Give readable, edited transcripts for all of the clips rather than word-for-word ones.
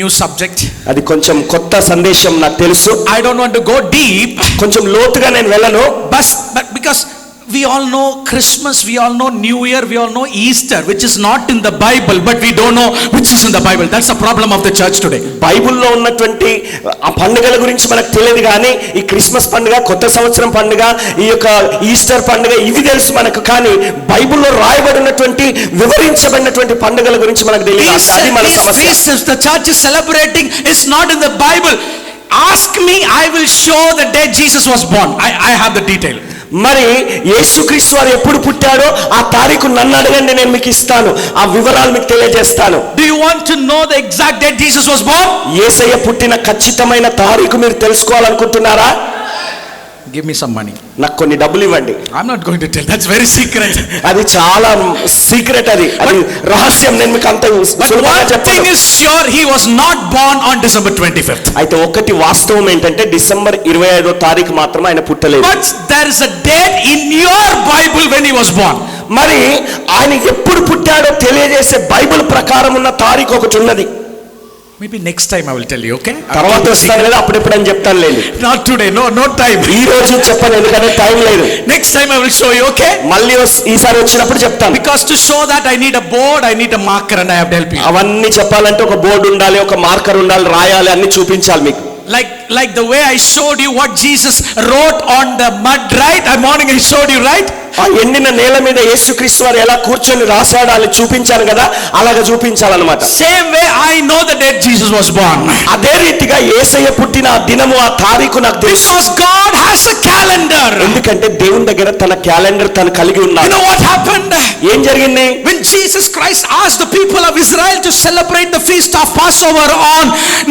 new subject. అది కొంచెం కొత్త సందేశం నాకు తెలుసు. I don't want to go deep. కొంచెం లోతుగా నేను వెళ్ళను. But because we all know Christmas, we all know New Year, we all know Easter, which is not in the Bible, but we don't know which is in the Bible. That's the problem of the church today. బైబిల్లో ఉన్నటువంటి ఆ పండుగల గురించి మనకు తెలియదు, కానీ ఈ Christmas పండుగ, కొత్త సంవత్సరం పండుగ, ఈ యొక్క ఈస్టర్ పండుగ ఇవి తెలుసు మనకు, కానీ బైబిల్లో రాయబడినటువంటి వివరించబడినటువంటి పండుగల గురించి మనకు తెలియదు. అది మన సమస్య. These the church is celebrating is not in the Bible. Ask me, I will show the day Jesus was born. I have the detail. మరి యేసుక్రీస్తు వారు ఎప్పుడు పుట్టాడో ఆ తారీఖు నన్ను అడగండి, నేను మీకు ఇస్తాను, ఆ వివరాలు మీకు తెలియజేస్తాను. Do you want to know the exact date Jesus was born? యేసయ్య పుట్టిన ఖచ్చితమైన తారీఖు మీరు తెలుసుకోవాలనుకుంటున్నారా? Give me some money. నాకు కొన్ని డబ్బులు ఇవ్వండి. I'm not going to tell. That's very secret. అది చాలా సీక్రెట్, అది రహస్యం. నేను మీకు అంత సులభంగా చెప్పను. One thing is sure, he was not born on December 25th. అయితే ఒకటి వాస్తవం ఏంటంటే డిసెంబర్ 25వ తారీఖు మాత్రమే ఆయన పుట్టలేదు. But there is a date in your Bible when he was born. మరి ఆయన ఎప్పుడు పుట్టాడో తెలియజేసే బైబిల్ ప్రకారం ఉన్న తారీఖు ఒకటి ఉన్నది. Maybe next time I will tell you, okay? తర్వాత వస్తాను లేదా అప్పుడెప్పుడు అని చెప్తాను లేదు. Not today, no time. ఈ రోజు చెప్పను, ఎందుకంటే టైం లేదు. Next time I will show you, okay? మళ్ళీ ఈసారి వచ్చినప్పుడు చెప్తాను. Because to show that I need a board, I need a marker, and I have to help you. అవన్నీ చెప్పాలంటే ఒక బోర్డు ఉండాలి, ఒక మార్కర్ ఉండాలి, రాయాలి, అన్ని చూపించాలి మీకు. Like the way I showed you what Jesus wrote on the mud, right? Morning I showed you, right? ఆ ఎండిన నేల మీద యేసుక్రీస్తు వారు ఎలా కూర్చొని రాశాడు అని చూపించాను కదా, అలాగా చూపించాలన్నమాట. Same way I know the date Jesus was born. అదే రీతిగా యేసయ్య పుట్టిన ఆ దినము, ఆ తారీఖు నాకు తెలుసు. Because God has a calendar. ఎందుకంటే దేవుని దగ్గర తన క్యాలెండర్ తను కలిగి ఉన్నాడు. You know what happened? ఏం జరిగింది? When Jesus Christ asked the people of Israel to celebrate the feast of Passover on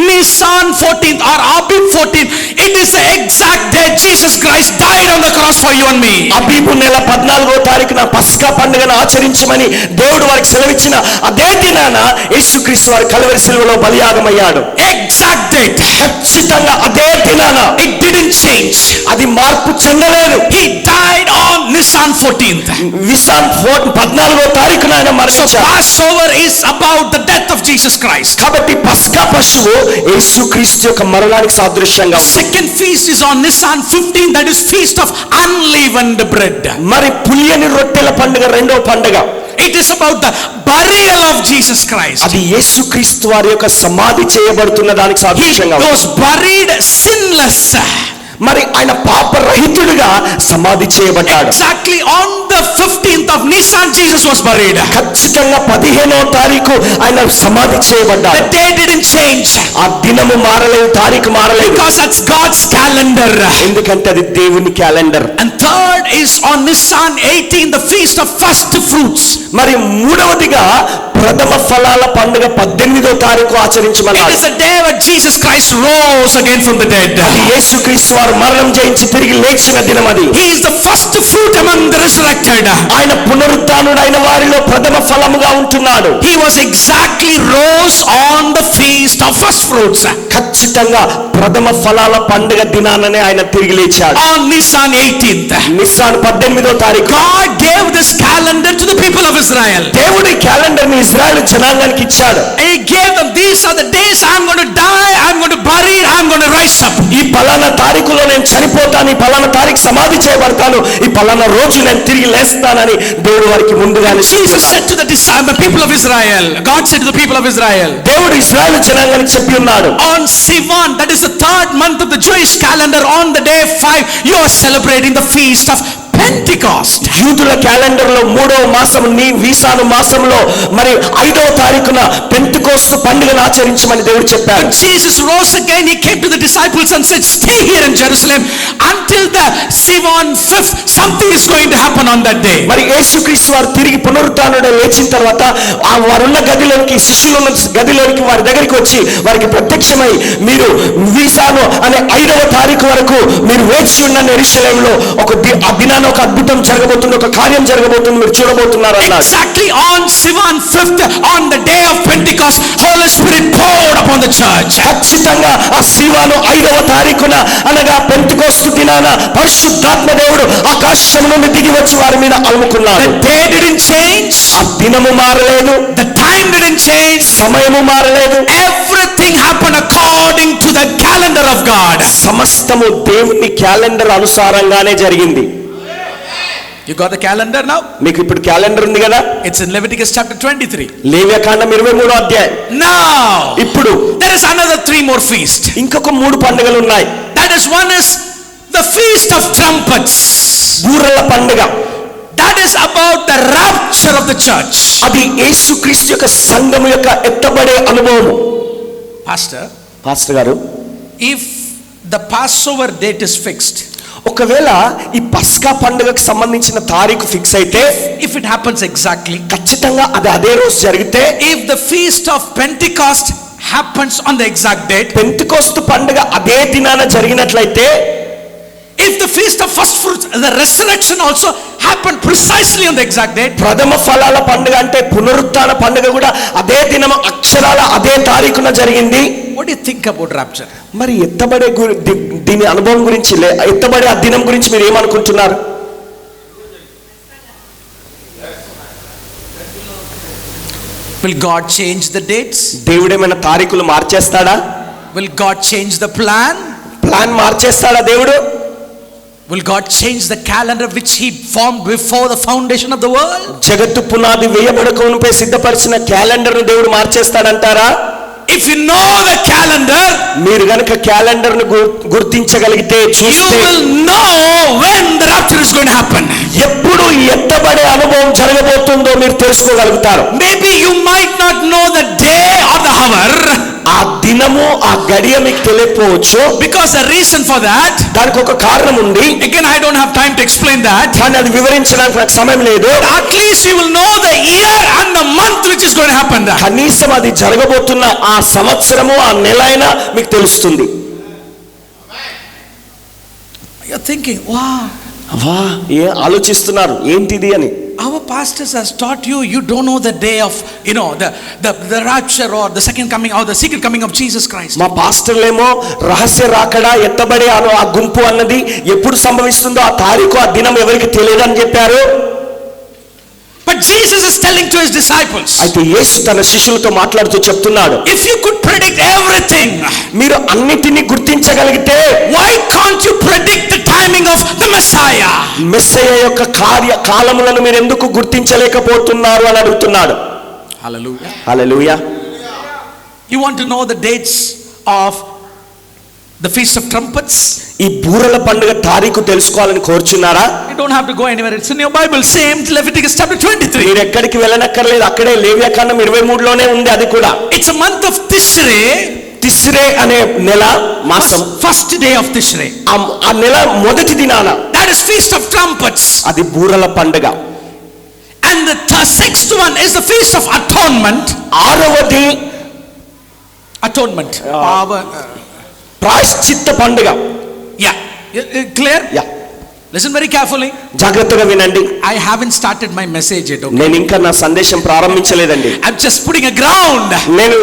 Nisan 14th or Abib 14th, it is the exact day Jesus Christ died on the cross for you and me. అబీబు నెల 14వ తారీఖున పస్కా పండుగను ఆచరించమని దేవుడు వారికి సెలవిచ్చిన అదే దినాన యేసుక్రీస్తు వారు కల్వరి శిలువలో బలియాగమయ్యాడు. Exact date. ఖచ్చితంగా అదే దినాన. It didn't change. అది మార్పు చెందలేదు. He died on Nisan 14th. Nisan 14వ తారీఖున ఆయన మరణించాడు. Passover is about the death of Jesus Christ. కాబట్టి పస్కా పశువు యేసుక్రీస్తు యొక్క మరణానికి సాదృశ్యంగా ఉంది. Second feast is on Nisan 15, that is feast of unleavened bread. మరి పులియని రొట్టెల పండుగ రెండవ పండుగ. It is about the burial of Jesus Christ. అది యేసుక్రీస్తు వారి యొక్క సమాధి చేయబడుతున్న దానికి సాదృశ్యంగా He ఉంది. was buried sinless. మరి ఆయన పాపరహితుడిగా సమాధి చేయబడ్డాడు. Exactly on the 15th of Nisan Jesus was buried. ఖచ్చితంగా 15వ తారీఖు ఆయన సమాధి చేయబడ్డాడు. The day didn't change. ఆ దినము మారలేదు, తారీఖు మారలేదు. Because that's God's calendar. ఎందుకంటే అది దేవుని calendar. And third is on Nisan 18, the feast of first fruits. మరి మూడవదిగా ప్రథమ ఫలాల పండుగ 18వ తారీఖు ఆచరించమన్నాడు. It is the day when Jesus Christ rose again from the dead. అది యేసుక్రీస్తు వారు మరణం జయించి తిరిగి లేచిన దినం అది. He is the first fruit among the resurrected. ఆయన పునరుత్థానుడైన వారిలో ప్రథమ ఫలముగా ఉంటున్నాడు. He was exactly rose on the feast of first fruits. ఖచ్చితంగా ప్రథమ ఫలాల పండుగ దినాననే ఆయన తిరిగి లేచాడు. On Nisan 18th. నిస్సాన్ 18వ తారీఖు. God gave this calendar to the people of Israel. దేవుడి క్యాలెండర్ ని ఇశ్రాయేలు జనాంగానికి ఇచ్చాడు. He gave them, these are the days I am going to die, I am going to bury, I am going to rise up. ఈ పలానా తారీఖులో నేను చనిపోతాను, ఈ పలానా తారీఖు సమాధి చేయబడతాను, ఈ పలానా రోజు నేను తిరిగి లేస్తానని దేవుడు వారికి ముందుగానే Jesus said to the people of Israel, God said to the people of Israel, దేవుడు ఇశ్రాయేలు జనాంగానికి చెప్పి ఉన్నాడు, on Sivan, that is the third month of the Jewish calendar, on the day 5 you are celebrating the feast of Pentecost. యూదుల calendar లో 3వ మాసం వీసాను మాసంలో మరి 5వ తారీఖున పెంతెకోస్తు పండుగను ఆచరించమని దేవుడు చెప్పాడు. Jesus rose again, he came to the disciples and said, stay here in Jerusalem until the Sivan 5th. Something is going to happen on that day. మరి యేసుక్రీస్తు వారు తిరిగి పునరుత్థానుడై లేచిన తర్వాత వారున్న గదిలోకి, శిష్యులున్న గదిలోకి వారి దగ్గరికి వచ్చి వారికి ప్రత్యక్షమై, మీరు వీసాను అనే 5వ తారీఖు వరకు మీరు వేచి ఉన్న యెరూషలేములో ఆ దినాన ఒక అద్భుతం జరగబోతుంది, ఒక కార్యం జరగబోతుంది, మీరు చూడబోతున్నారు అన్నారు. Exactly on Sivan 5th, on the day of Pentecost, Holy Spirit poured upon the church. ఖచ్చితంగా ఆ శివ యెహోవాను 5వ తారీఖున అనగా పెంతెకోస్తు దినాన పరిశుద్ధాత్మ దేవుడు ఆకాశం నుండి దిగి వచ్చి వారి మీద అలుముకున్నాడు. The day didn't change. ఆ దినము మారలేదు, The time didn't change. సమయము మారలేదు. Everything happened according to the calendar of God. సమస్తము దేవుని క్యాలెండర్ అనుసారంగానే జరిగింది. You got the calendar now? మీకు ఇప్పుడు క్యాలెండర్ ఉంది కదా? It's in Leviticus chapter 23. లేవ్యకాండం 23వ అధ్యాయం. Now, ఇప్పుడు there is another 3 more feasts. ఇంకొక 3 పండుగలు ఉన్నాయి. That is, one is the Feast of Trumpets. బూరల పండుగ. That is about the rapture of the church. అది యేసుక్రీస్తు యొక్క సంఘము యొక్క ఎత్తబడే అనుభవము. పాస్టర్ గారు, if the Passover date is fixed, ఒకవేళ ఈ పస్కా పండుగకు సంబంధించిన తారీఖు ఫిక్స్ అయితే, if it happens exactly, ఖచ్చితంగా అది అదే రోజు జరిగితే, if the Feast of Pentecost happens on the exact date, Pentecost పండుగ అదే దినాన జరిగినట్లయితే, if the Feast of First Fruits, the resurrection also happened precisely on the exact date, ప్రథమ ఫలాల పండుగ అంటే పునరుత్థాన పండుగ కూడా అదే దినం అక్షరాల అదే తారీఖున జరిగింది. what do you think about rapture? మరి ఎత్తబడే దీని అనుభవం గురించి, ఎత్తబడే ఆ దినం గురించి మీరు ఏమనుకుంటున్నారు? Will God change the dates? దేవుడు ఏమైనా తారీఖులు మార్చేస్తాడా? Will God change the plan? Plan మార్చేస్తాడా దేవుడు? Will God change the calendar which he formed before the foundation of the world? జగత్తు పునాది వేయబడక మునుపే సిద్ధపరిచిన క్యాలెండర్ ను దేవుడు మార్చేస్తాడంటారా? If you know the calendar, మీరు గనుక క్యాలెండర్ ను గుర్తించగలిగితే, చూస్తే, you will know when the rapture is going to happen. ఎప్పుడు ఎత్తబడే అనుభవం జరగబోతుందో మీరు తెలుసుకోగలుగుతారు. Maybe you might not know the day or the hour, ఆ దినము ఆ గడియ మీకు తెలియకపోవచ్చు. because the reason for that, దానికి ఒక కారణం ఉంది. again I don't have time to explain that, కానీ అది వివరించడానికి నాకు సమయం లేదు. at least you will know the year and the month which is going to happen. కనీసం అది జరగబోతున్న ఆ సంవత్సరము ఆ నెల అయినా మీకు తెలుస్తుంది. You're thinking, wow, ఏ ఆలోచిస్తున్నారు ఏంటిది అని. our pastors has taught you, you don't know the day of, the rapture or the second coming or the secret coming of Jesus Christ. మా పాస్టర్లేమో రహస్య రాకడా, ఎత్తబడే ఆ గుంపు అన్నది ఎప్పుడు సంభవిస్తుందో ఆ తారీఖు ఆ దినం ఎవరికి తెలియదని చెప్పారు. But Jesus is telling to his disciples, అయితే యేసు తన శిష్యులతో మాట్లాడుతూ చెప్తున్నాడు, if you could predict everything, మీరు అన్నిటిని గుర్తించగలిగితే, why can't you predict the timing of the Messiah? Messiah యొక్క కాలములను మీరు ఎందుకు గుర్తించలేకపోతున్నారు అని అడుగుతున్నాడు. Hallelujah. Hallelujah. You want to know the dates of the Feast of Trumpets? ఈ బూరల పండుగ తారీఖు తెలుసుకోవాలని కోరుచున్నారా? You don't have to go anywhere, it's in your Bible, same Leviticus chapter 23. మీరు ఎక్కడికి వెళ్ళనక్కర్లేదు, అక్కడే లేవ్యకాండం 23లోనే ఉంది. అది కూడా it's a month of Tishrei. తిస్రే అనే నెల, మాసం, first day of Tishrei, ఆ నెల మొదటి దినాన, that is Feast of Trumpets. అది బూరల పండుగ. And the sixth one is the Feast of Atonement. ఆరవది atonement, ప్రాయశ్చిత్త పండుగ. yeah, clear? Yeah. Listen very carefully. జాగ్రత్తగా వినండి. I haven't started my message yet, okay? నేను ఇంకా నా సందేశం ప్రారంభించలేదండి. I'm just putting a ground. నేను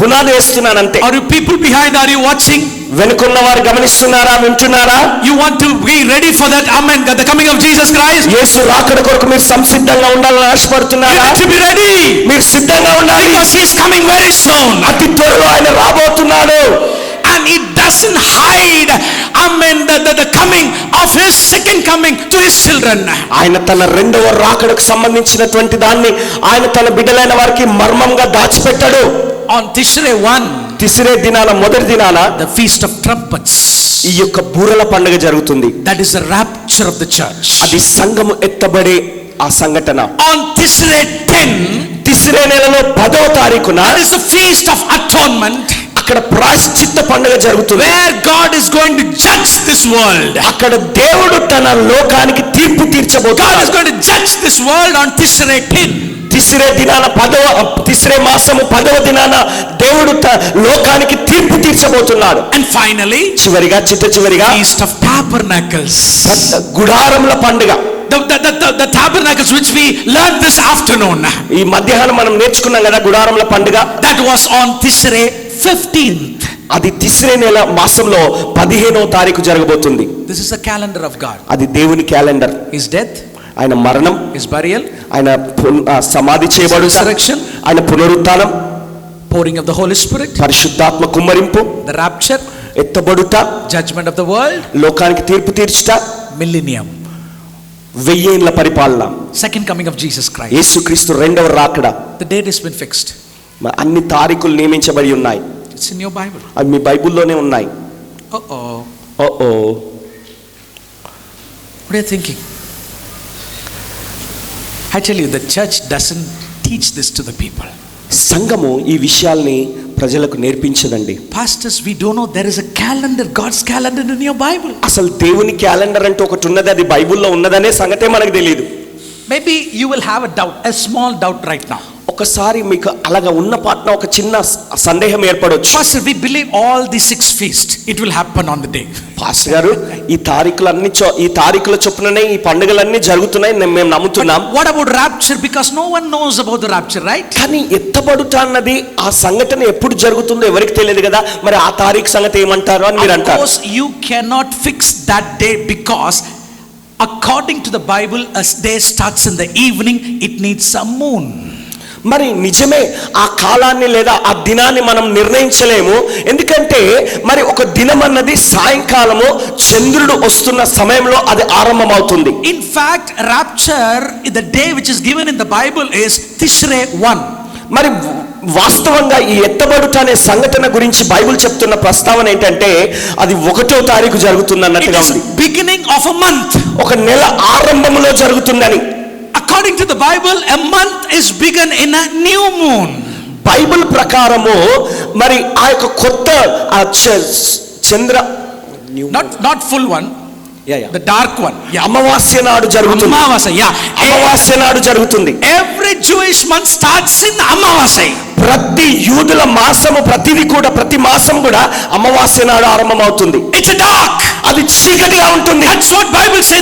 పునాది వేస్తున్నాను అంతే. Are you people behind, are you watching? వెనుకున్న వారు గమనిస్తున్నారా, వింటున్నారా? You want to be ready for that, amen, the coming of Jesus Christ? యేసు రాకడ కొరకు మీరు సంసిద్ధంగా ఉండాలని ఆశపడుతున్నారా? You need to be ready, మీరు సిద్ధంగా ఉండాలి. because he is coming very soon. అతి త్వరలో ఆయన రాబోతున్నాడు. And he doesn't hide, amen, the coming of his second coming to his children. ఆయన తన రెండవ రాకడకు సంబంధించినటువంటి దాన్ని ఆయన తన బిడ్డలైన వారికి మర్మంగా దాచిపెట్టాడు. On Tishrei 1, తిస్రే దినాన, మొదటి దినాన, the Feast of Trumpets, ఈ యొక్క బూరల పండుగ జరుగుతుంది. that is the rapture of the church. అది సంఘము ఎత్తబడే ఆ సంఘటన. On Tishrei 10, తిస్రే నెలలో 10వ తారీఖున, that is the Feast of Atonement, అక్కడ ప్రాయశ్చిత్త పండుగ జరుగుతుంది. where God is going to judge this world. అక్కడ దేవుడు తన లోకానికి తీర్పు God is తీర్చబోతున్నాడు. going to judge this world on Tishrei 10. తిస్రే దినాన, తిస్రే మాసము 10వ దినాన దేవుడు లోకానికి తీర్పు తీర్చబోతున్నాడు. And finally, చివరిగా, చివరిగా, Feast of Tabernacles, గుడారముల పండుగ. the tabernacles which we learned this afternoon, ఈ మధ్యాహ్నం మనం నేర్చుకున్నాం కదా గుడారముల పండుగ. that was on Tishrei 15th. అది తిస్రే నెల మాసంలో 15వ తారీఖు జరగబోతుంది. This is the calendar of God. అది దేవుని క్యాలెండర్. His death, ఆయన మరణం, His burial, ఆయన సమాధి చేయబడుట, resurrection, ఆయన పునరుత్థానం, pouring of the Holy Spirit, పరిశుద్ధాత్మ కుమ్మరింపు, the rapture, ఎత్తబడుట, judgment of the world, లోకానికి తీర్పు తీర్చుట, millennium, 1000 ఏళ్ల పరిపాలన, second coming of Jesus Christ. యేసుక్రీస్తు రెండవ రాకడ. The date has been fixed. అన్ని తారీఖులు నియమించబడి ఉన్నాయి. It's in your Bible. అవి మీ బైబిల్లోనే ఉన్నాయి. What are you thinking? I tell you, the church doesn't teach this to the people. సంఘము ఈ విషయాల్ని ప్రజలకు నేర్పించదండి. Pastors, we don't know there is a calendar, God's calendar in your Bible. అసలు దేవుని calendar అంటే ఒకటి ఉన్నది, అది బైబిల్లో ఉన్నదనే సంగతే మనకు తెలియదు. Maybe you will have a doubt, a small doubt right now. ఒకసారి మీకు అలాగా ఉన్న పాటన ఒక చిన్న సందేహం ఏర్పడొచ్చు. Pastor, we believe all the 6 feasts, it will happen on the day. Pastor గారు, ఈ తారీఖుల చొప్పుననే ఈ పండుగలన్నీ జరుగుతున్నాయి మేము నమ్ముతున్నాం. What about rapture? Because no one knows about the rapture, right? కానీ ఎత్తబడుట అన్నది ఆ సంఘటన ఎప్పుడు జరుగుతుందో ఎవరికి తెలియదు కదా, మరి ఆ తారీఖు సంగతి ఏమంటారు అని మీరు అంటారు. Of course you cannot fix that day, because according to the Bible, a day starts in the evening, it needs some moon. మరి నిజమే, ఆ కాలాన్ని లేదా ఆ దినాన్ని మనం నిర్ణయించలేము. ఎందుకంటే మరి ఒక దినం అన్నది సాయంకాలము చంద్రుడు వస్తున్న సమయంలో అది ఆరంభమవుతుంది. In fact, rapture, the day which is given in the Bible is Tishrei 1. మరి వాస్తవంగా ఈ ఎత్తబడుట అనే సంఘటన గురించి బైబిల్ చెప్తున్న ప్రస్తావన ఏంటంటే అది 1వ తారీఖు జరుగుతుంది అన్నట్టుగా ఉంది. Beginning of a month. ఒక నెల ఆరంభంలో జరుగుతుందని. According to the Bible, a month is begun in a new moon. Bible ప్రకారము మరి ఆ యొక్క కొత్త చంద్ర not full one, the dark one, అమావాస్య నాడు జరుగుతుంది. అమావాస్య నాడు జరుగుతుంది. Every Jewish month starts in Amavasya. ప్రతి యూదుల మాసము ప్రతి మాసం కూడా అమావాస్య నాడు ఆరంభమవుతుంది. It's a dark, అది చీకటిగా ఉంటుంది. That's what Bible say,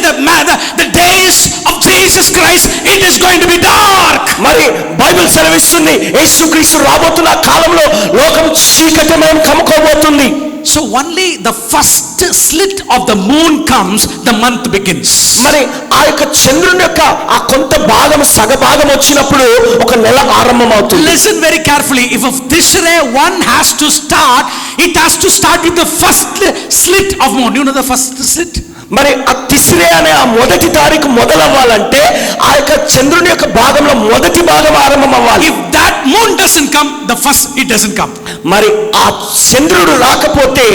the days of Jesus Christ, it is going to be dark. మరి బైబిల్ సెలవిస్తుంది యేసుక్రీస్తు రాబోతున్న కాలంలో లోకం చీకటిమయం కమ్ముకోబోతుంది. So only the first slit of the moon comes, the month begins. మరి ఆ యొక్క చంద్రుని యొక్క ఆ కొంత భాగం సగభాగం వచ్చినప్పుడు ఒక నెల ఆరంభమవుతుంది. Listen very carefully. If Tishrei 1 has to start, it has to start with the first slit of moon. You know the first slit? మరి ఆ తిస్రే అనే ఆ 1వ తారీఖు మొదలవ్వాలంటే ఆ యొక్క చంద్రుని యొక్క భాగంలో మొదటి భాగం ఆరంభం అవ్వాలి. If that moon doesn't come, the first it doesn't come. మరి ఆ చంద్రుడు రాకపోతే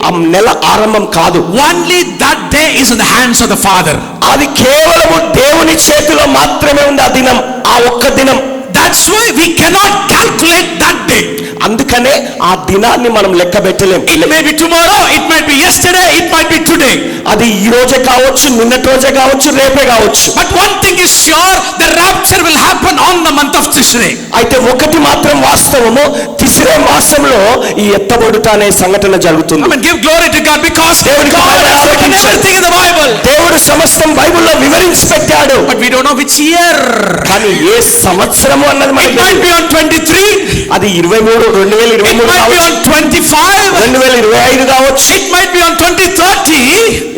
ఆ నెల ఆరంభం కాదు. Only that day is in the hands of the Father. అది కేవలము దేవుని చేతిలో మాత్రమే ఉంది ఆ దినం, ఆ ఒక్క దినం. That's why we cannot calculate that day. అందుకనే ఆ దినాన్ని మనం లెక్క పెట్టలేం. It may be tomorrow, it might be yesterday, it might be today. అది ఈ రోజే కావచ్చు, నిన్నటి రోజే కావచ్చు, రేపే కావచ్చు. But one thing is sure, the rapture will happen on the month of Tishrei. అయితే ఒకటి మాత్రం వాస్తవము, తిస్రే మాసంలో ఈ ఎత్తబడుట అనే సంఘటన జరుగుతుంది. I mean, give glory to God, because God has written everything in the Bible. దేవుడు సమస్తం బైబిల్లో వివరించి పెట్టాడు. But we don't know which year. కానీ ఏ సంవత్సరము అన్నది మనకి It might be on 23. అది 23, 2023 It might be on 25. 2025 కావచ్చు. It might be on 2030.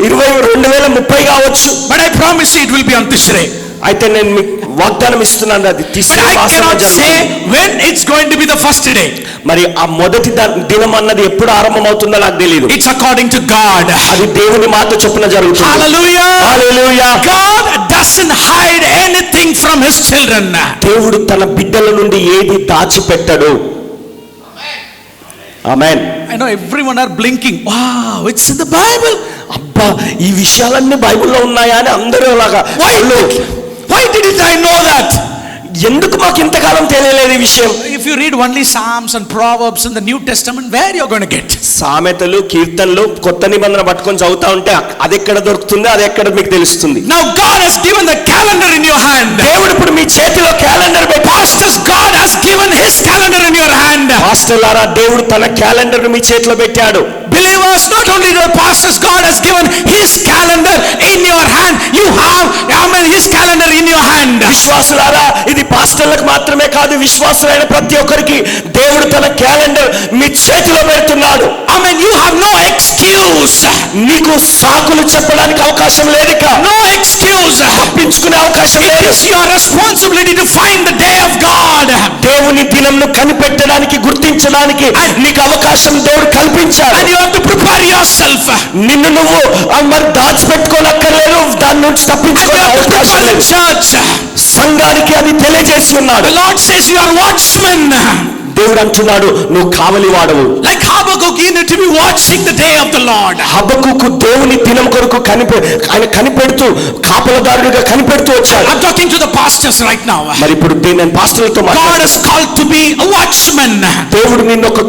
2030 కావచ్చు. But I promise you, it will be on Tishrei. అయితే నేను మీకు వాగ్దానం ఇస్తున్నాను, అది తిస్రే But I మాసంలో cannot say జరుగుతుంది. when it's going to be the first day. మరి ఆ మొదటి దినం అన్నది ఎప్పుడు ఆరంభమవుతుందో నాకు తెలియదు. It's according to God. అది దేవుని మాట చొప్పున జరుగుతుంది. Hallelujah. Hallelujah. God doesn't hide anything from his children. దేవుడు తన బిడ్డల నుండి ఏది దాచిపెట్టడు. ఆమేన్. I know everyone are blinking. Wow, it's in the Bible. అబ్బా, ఈ విషయాలన్నీ బైబిల్లో ఉన్నాయా అని అందరూ అలాగా. Why didn't I know that? ఎందుకు మాకు ఇంతకాలం తెలియలేదు ఈ విషయం? If you read only Psalms and Proverbs in the New Testament, where you're going to get? సామెతలు, కీర్తనలు, కొత్త నిబంధన పట్టుకొని చదువుతా ఉంటే అది ఎక్కడ దొరుకుతుందో అది ఎక్కడ మీకు తెలుస్తుంది. Now God has given the calendar in your hand. దేవుడు ఇప్పుడు మీ చేతిలో క్యాలెండర్ పెట్టి, Pastors, God has given his calendar in your hand. పాస్టర్లారా, దేవుడు తన క్యాలెండర్ మీ చేతిలో పెట్టాడు. Believers, not only the pastors, God has given his calendar in your hand. You have, his calendar in your hand. విశ్వాసులారా, ఇది పాస్టర్లకు మాత్రమే కాదు, విశ్వాసులైన ప్రతి ఒక్కరికి దేవుడు తన క్యాలెండర్ మీ చేతిలో పెడుతున్నాడు. excuse. నీకు సాకులు చెప్పడానికి అవకాశం లేదు ఇక. No excuse. తప్పించుకునే అవకాశం It లేదు. is your responsibility to find the day of God. దేవుని దినంను కనిపెట్టడానికి, గుర్తించడానికి నీకు అవకాశం దేవుడు కల్పించాడు. And you have to prepare yourself. నిన్ను నువ్వు మరి దాచిపెట్టుకోనక్కర్లేదు, దాని నుంచి And you తప్పించుకునే have to అవకాశం prepare the లేదు. church. సంఘానికి అది తెలియజేసి ఉన్నాడు. The Lord says you are watchmen. దేవుడు అంటున్నాడు నువ్వు కావలి వాడవు. Like Habakkuk, you need to be watching the day of the Lord. హబక్కుకు దేవుని దినం కొరకు ఆయన కనిపెడుతూ, కాపలదారుడిగా కనిపెడుతూ వచ్చాడు. I'm talking to the pastors right now. మరి ఇప్పుడు నేను పాస్టర్లతో God మాట్లాడుతున్నాను. is called to be a watchman. దేవుడు నిన్ను ఒక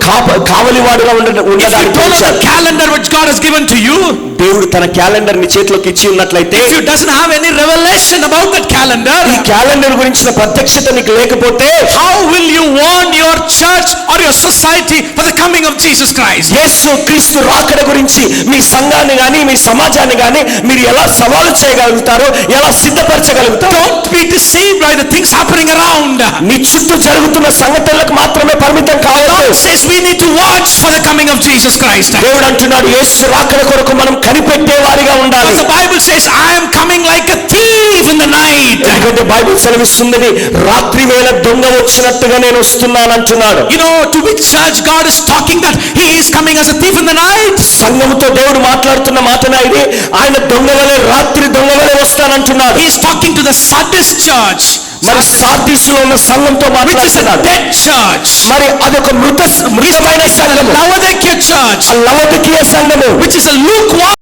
కావలి వాడుగా If you ఉండడానికి follow the పిలిచాడు. calendar which God has given to you, దేవుడు తన క్యాలెండర్ ని చేతిలోకి ఇచ్చి ఉన్నట్లయితే, if you doesn't have any revelation about that calendar, ఈ క్యాలెండర్ గురించిన ప్రత్యక్షత నీకు లేకపోతే how will you warn your church or your society for the coming of Jesus Christ? యేసు క్రీస్తు రాకడ గురించి మీ సంఘాన్ని గాని, మీ సమాజాన్ని గాని మీరు ఎలా సవాలు చేయగలుగుతారో, ఎలా సిద్ధపరచగలుగుతారో? Don't be deceived by the things happening around. నీ చుట్టూ జరుగుతున్న సంఘటనలకు మాత్రమే పరిమితం కావద్దు. God says we need to watch for the coming of Jesus Christ. దేవుడు అంటున్నాడు యేసు రాకడ కొరకు మనం కనిపెట్టే వారిగా ఉండాలి. Because the Bible says I am coming like a thief in the night. ఎందుకంటే బైబిల్ సెలవిస్తున్నది రాత్రి వేళ దొంగ వచ్చినట్టుగా నేను వస్తున్నాను అంటున్నాడు. You know to which church God is talking that he is coming as a thief in the night? సంఘముతో దేవుడు మాట్లాడుతున్న మాటనా ఇది? ఆయన దొంగ వలె, రాత్రి దొంగ వలె వస్తానంటున్నాడు. He is talking to the Sardis church, మరి సార్దీసులో ఉన్న సంఘంతో which is a మాట్లాడుతున్నాడు. dead church. మరి అదొక మృతమైన సంఘము. Laodicea church, లవోదికీయ సంఘము, which is a lukewarm